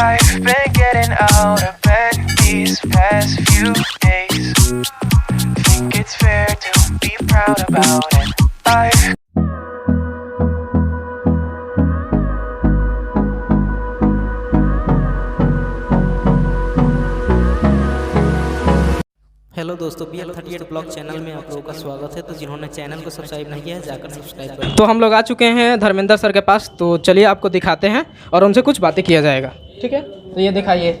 I've been getting out of bed these past few days. Think it's fair to be proud about it. Hello दोस्तों, BL38 blog channel में आप लोगों का स्वागत है। तो जिन्होंने चैनल को सब्सक्राइब नहीं किया है जाकर सब्सक्राइब करें। तो हम लोग आ चुके हैं धर्मेंद्र सर के पास, तो चलिए आपको दिखाते हैं और उनसे कुछ बातें किया जाएगा। ठीक है, तो ये दिखाइए।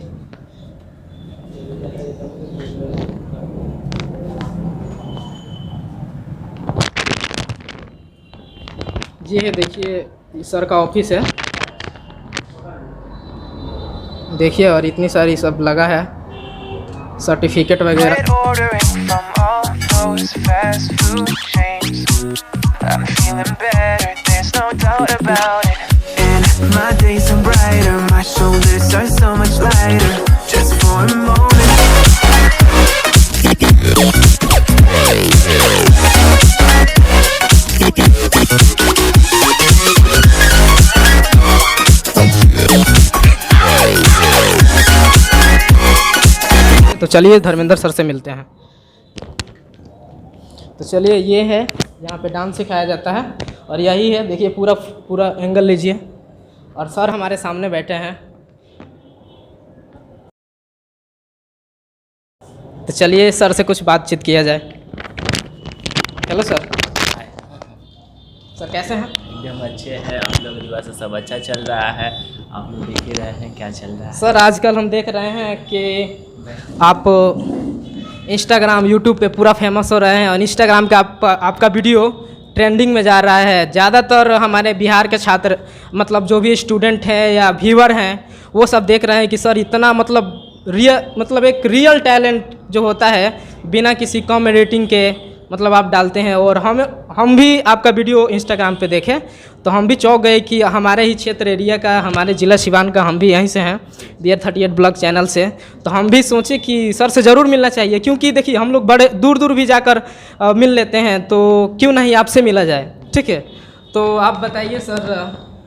ये देखिए सर का ऑफिस है, देखिए, और इतनी सारी सब लगा है, सर्टिफिकेट वगैरह। तो चलिए धर्मेंद्र सर से मिलते हैं। तो चलिए, ये है यहाँ पे डांस सिखाया जाता है और यही है, देखिए पूरा एंगल लीजिए, और सर हमारे सामने बैठे हैं। तो चलिए सर से कुछ बातचीत किया जाए। Hello sir. सर कैसे हैं? एकदम अच्छे हैं। आप लोग दुआ से सब अच्छा चल रहा है। आप लोग देख ही रहे हैं क्या चल रहा है। सर आजकल हम देख रहे हैं कि आप इंस्टाग्राम यूट्यूब पे पूरा फेमस हो रहे हैं और इंस्टाग्राम का आपका वीडियो ट्रेंडिंग में जा रहा है। ज़्यादातर हमारे बिहार के छात्र, मतलब जो भी स्टूडेंट हैं या व्यूअर हैं, वो सब देख रहे हैं कि सर इतना मतलब एक रियल टैलेंट जो होता है बिना किसी कम एडिटिंग के, मतलब आप डालते हैं। और हम भी आपका वीडियो इंस्टाग्राम पे देखें तो हम भी चौंक गए कि हमारे ही क्षेत्र एरिया का, हमारे ज़िला सिवान का, हम भी यहीं से हैं, BL38 ब्लॉग चैनल से। तो हम भी सोचे कि सर से ज़रूर मिलना चाहिए, क्योंकि देखिए हम लोग बड़े दूर भी जाकर मिल लेते हैं, तो क्यों नहीं आपसे मिला जाए। ठीक है, तो आप बताइए सर,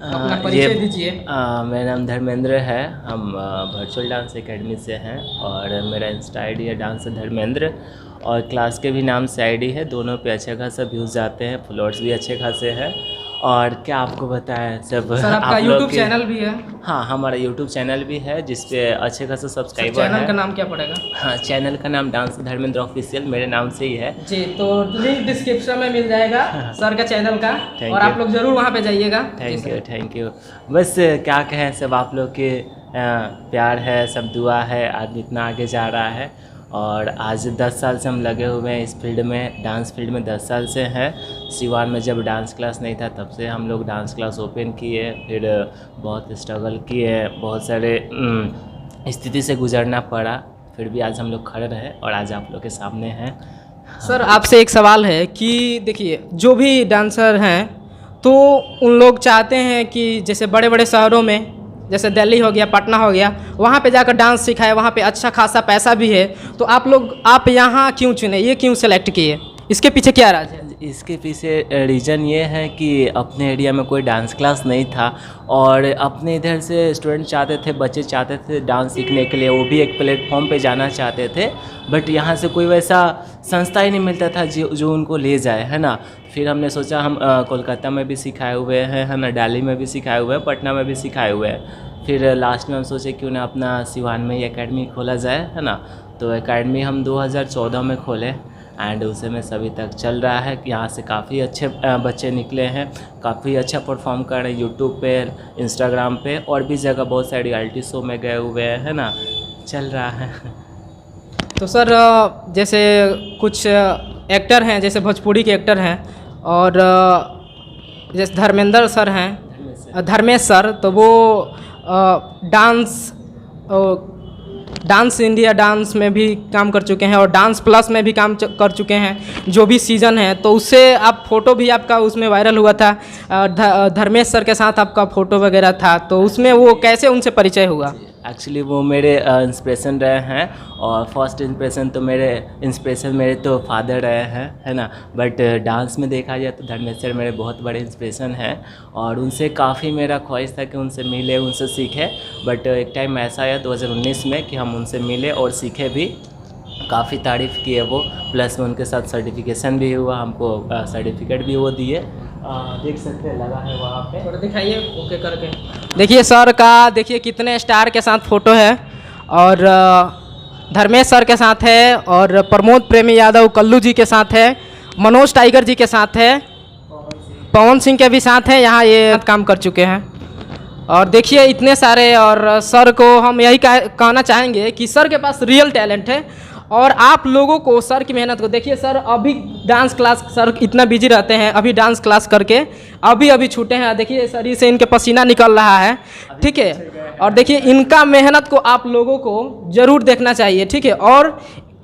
अपना परिचय दीजिए। मेरा नाम धर्मेंद्र है। हम वर्चुअल डांस एकेडमी से हैं और मेरा इंस्टा आईडी है डांस धर्मेंद्र, और क्लास के भी नाम से आईडी है। दोनों पे अच्छे खासा व्यूज़ जाते हैं, फॉलोअर्स भी अच्छे खासे हैं। और क्या आपको बताएं, सब सर आपका यूट्यूब चैनल भी है? हाँ, हमारा यूट्यूब चैनल भी है जिसपे अच्छे खासे सब्सक्राइबर हैं। चैनल का नाम क्या पड़ेगा? हाँ, चैनल का नाम डांस धर्मेंद्र ऑफिशियल मेरे नाम से ही है जी। तो लिंक डिस्क्रिप्शन में मिल जाएगा सर का चैनल का, और आप लोग ज़रूर वहाँ पे जाइएगा। Thank you. बस क्या कहें, सब आप लोग के प्यार है, सब दुआ है, आदमी इतना आगे जा रहा है। और आज 10 साल से हम लगे हुए हैं इस फील्ड में, डांस फील्ड में 10 साल से हैं। सिवान में जब डांस क्लास नहीं था तब से हम लोग डांस क्लास ओपन किए, फिर बहुत स्ट्रगल किए, बहुत सारे स्थिति से गुजरना पड़ा, फिर भी आज हम लोग खड़े रहे और आज आप लोग के सामने हैं। सर आपसे एक सवाल है कि देखिए, जो भी डांसर हैं तो उन लोग चाहते हैं कि जैसे बड़े बड़े शहरों में, जैसे दिल्ली हो गया, पटना हो गया, वहाँ पे जाकर डांस सिखाए, वहाँ पे अच्छा खासा पैसा भी है। तो आप यहाँ क्यों चुने, ये क्यों सेलेक्ट किए, इसके पीछे क्या राज है? इसके पीछे रीज़न ये है कि अपने एरिया में कोई डांस क्लास नहीं था, और अपने इधर से स्टूडेंट चाहते थे, बच्चे चाहते थे डांस सीखने के लिए, वो भी एक प्लेटफॉर्म पे जाना चाहते थे, बट यहाँ से कोई वैसा संस्था ही नहीं मिलता था जो उनको ले जाए, है ना। फिर हमने सोचा, हम कोलकाता में भी सिखाए हुए हैं, है ना, दिल्ली में भी सिखाए हुए हैं, पटना में भी सिखाए हुए हैं। फिर लास्ट में हम सोचे क्यों ना अपना सिवान में ही एकेडमी खोला जाए, है ना। तो एकेडमी हम 2014 में खोले एंड उसे में सभी तक चल रहा है। यहाँ से काफ़ी अच्छे बच्चे निकले हैं, काफ़ी अच्छा परफॉर्म कर रहे हैं यूट्यूब पे, इंस्टाग्राम पे, और भी जगह बहुत सारी रियलिटी शो में गए हुए हैं, है ना, चल रहा है। तो सर जैसे कुछ एक्टर हैं, जैसे भोजपुरी के एक्टर हैं, और जैसे धर्मेंद्र सर हैं, धर्मेश सर, तो वो डांस इंडिया डांस में भी काम कर चुके हैं और डांस प्लस में भी काम कर चुके हैं, जो भी सीज़न है। तो उससे आप फ़ोटो भी आपका उसमें वायरल हुआ था, धर्मेश सर के साथ आपका फ़ोटो वगैरह था, तो उसमें वो कैसे उनसे परिचय हुआ? एक्चुअली वो मेरे इंस्पिरेशन रहे हैं, और फर्स्ट इंस्पिरेशन तो मेरे तो फादर रहे हैं, है ना। बट डांस में देखा जाए तो धर्मेश सर मेरे बहुत बड़े इंस्पिरेशन हैं, और उनसे काफ़ी मेरा ख्वाहिश था कि उनसे मिले, उनसे सीखे। बट एक टाइम ऐसा आया 2019 में कि हम उनसे मिले और सीखे भी, काफ़ी तारीफ़ किए वो, प्लस में उनके साथ सर्टिफिकेशन भी हुआ, हमको सर्टिफिकेट भी वो दिए, देख सकते हैं लगा है वहाँ पे। थोड़ा दिखाइए ओके करके। देखिए सर का, देखिए कितने स्टार के साथ फ़ोटो है, और धर्मेश सर के साथ है, और प्रमोद प्रेमी यादव कल्लू जी के साथ है, मनोज टाइगर जी के साथ है, पवन सिंह के भी साथ हैं, यहाँ ये काम कर चुके हैं। और देखिए इतने सारे, और सर को हम यही कहना चाहेंगे कि सर के पास रियल टैलेंट है, और आप लोगों को सर की मेहनत को देखिए। सर अभी डांस क्लास, सर इतना बिजी रहते हैं, अभी डांस क्लास करके अभी छूटे हैं। देखिए शरीर से इनके पसीना निकल रहा है, ठीक है। और देखिए इनका मेहनत को आप लोगों को ज़रूर देखना चाहिए, ठीक है, और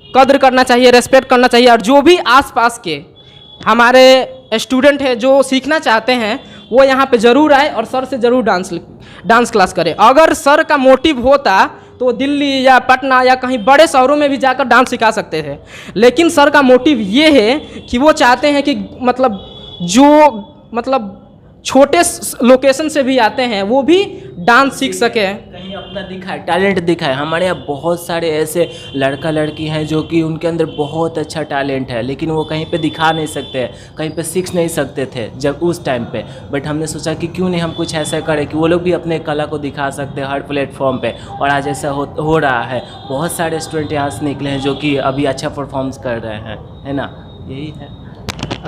कद्र करना चाहिए, रेस्पेक्ट करना चाहिए। और जो भी आसपास के हमारे स्टूडेंट हैं जो सीखना चाहते हैं, वो यहाँ पे ज़रूर आए और सर से ज़रूर डांस क्लास करें। अगर सर का मोटिव होता तो दिल्ली या पटना या कहीं बड़े शहरों में भी जाकर डांस सिखा सकते थे, लेकिन सर का मोटिव ये है कि वो चाहते हैं कि मतलब छोटे लोकेशन से भी आते हैं, वो भी डांस सीख सके, कहीं अपना दिखाए, टैलेंट दिखाए। हमारे यहाँ बहुत सारे ऐसे लड़का लड़की हैं जो कि उनके अंदर बहुत अच्छा टैलेंट है, लेकिन वो कहीं पे दिखा नहीं सकते, कहीं पे सीख नहीं सकते थे जब उस टाइम पे। बट हमने सोचा कि क्यों नहीं हम कुछ ऐसा करें कि वो लोग भी अपने कला को दिखा सकते हैं हर प्लेटफॉर्म पे, और आज ऐसा हो रहा है। बहुत सारे स्टूडेंट यहाँ से निकले हैं जो कि अभी अच्छा परफॉर्मेंस कर रहे हैं, है ना, यही है।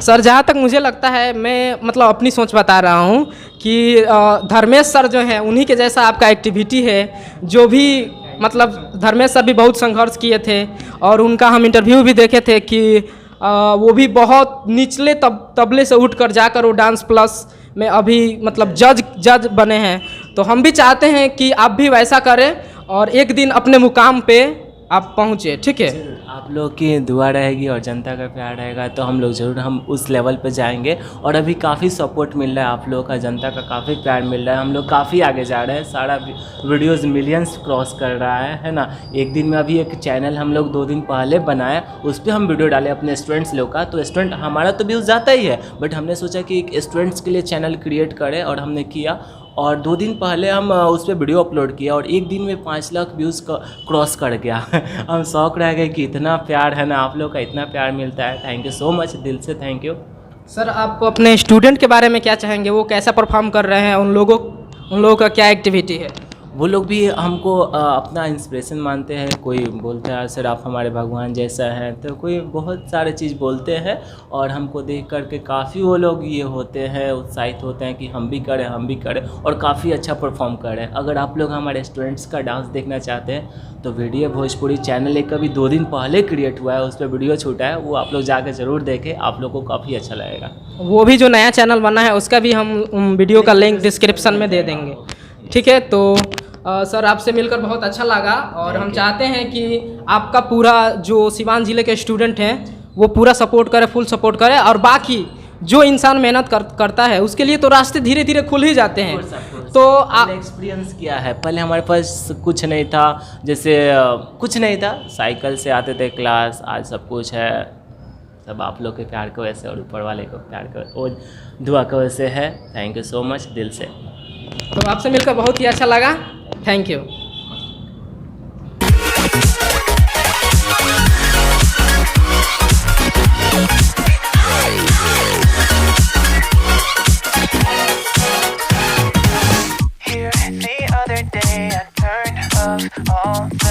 सर जहाँ तक मुझे लगता है, मैं मतलब अपनी सोच बता रहा हूँ कि धर्मेश सर जो हैं उन्हीं के जैसा आपका एक्टिविटी है, जो भी मतलब धर्मेश सर भी बहुत संघर्ष किए थे, और उनका हम इंटरव्यू भी देखे थे कि वो भी बहुत निचले तबले से उठकर जाकर वो डांस प्लस में अभी मतलब जज बने हैं। तो हम भी चाहते हैं कि आप भी वैसा करें और एक दिन अपने मुकाम पे आप पहुँचे, ठीक है। आप लोग की दुआ रहेगी और जनता का प्यार रहेगा तो हम लोग ज़रूर हम उस लेवल पे जाएंगे। और अभी काफ़ी सपोर्ट मिल रहा है आप लोगों का, जनता का काफ़ी प्यार मिल रहा है, हम लोग काफ़ी आगे जा रहे हैं। सारा वीडियोस मिलियंस क्रॉस कर रहा है ना। एक दिन में अभी एक चैनल हम लोग 2 दिन पहले बनाया, उस पर हम वीडियो डाले अपने स्टूडेंट्स लोग का। तो स्टूडेंट हमारा तो व्यूज़ जाता ही है, बट हमने सोचा कि एक स्टूडेंट्स के लिए चैनल क्रिएट करें, और हमने किया। और 2 दिन पहले हम उस पर वीडियो अपलोड किया और एक दिन में 5 लाख व्यूज़ क्रॉस कर गया। हम शौक रह गए कि इतना प्यार है ना, आप लोग का इतना प्यार मिलता है। थैंक यू सो मच, दिल से थैंक यू। सर आप अपने स्टूडेंट के बारे में क्या चाहेंगे, वो कैसा परफॉर्म कर रहे हैं, उन लोगों का क्या एक्टिविटी है? वो लोग भी हमको अपना इंस्पिरेशन मानते हैं। कोई बोलता है सर आप हमारे भगवान जैसा हैं, तो कोई बहुत सारे चीज़ बोलते हैं, और हमको देख करके काफ़ी वो लोग ये होते हैं, उत्साहित होते हैं कि हम भी करें और काफ़ी अच्छा परफॉर्म करें। अगर आप लोग हमारे स्टूडेंट्स का डांस देखना चाहते हैं तो वीडियो भोजपुरी चैनल एक अभी 2 दिन पहले क्रिएट हुआ है, उस पर वीडियो छूटा है, वो आप लोग जाकर ज़रूर देखें, आप लोग को काफ़ी अच्छा लगेगा। वो भी जो नया चैनल बना है उसका भी हम वीडियो का लिंक डिस्क्रिप्शन में दे देंगे, ठीक है। तो सर आपसे मिलकर बहुत अच्छा लगा, और हम चाहते हैं कि आपका पूरा जो सिवान ज़िले के स्टूडेंट हैं वो पूरा सपोर्ट करे, फुल सपोर्ट करे, और बाकी जो इंसान मेहनत करता है उसके लिए तो रास्ते धीरे धीरे खुल ही जाते हैं। तो आप एक्सपीरियंस किया है, पहले हमारे पास कुछ नहीं था, जैसे कुछ नहीं था, साइकिल से आते थे क्लास, आज सब कुछ है। सब आप लोग के प्यार की वजह से और ऊपर वाले को प्यार की और दुआ की वजह से है। थैंक यू सो मच, दिल से। तो आपसे मिलकर बहुत ही अच्छा लगा, thank you. Here the other day I turned off all the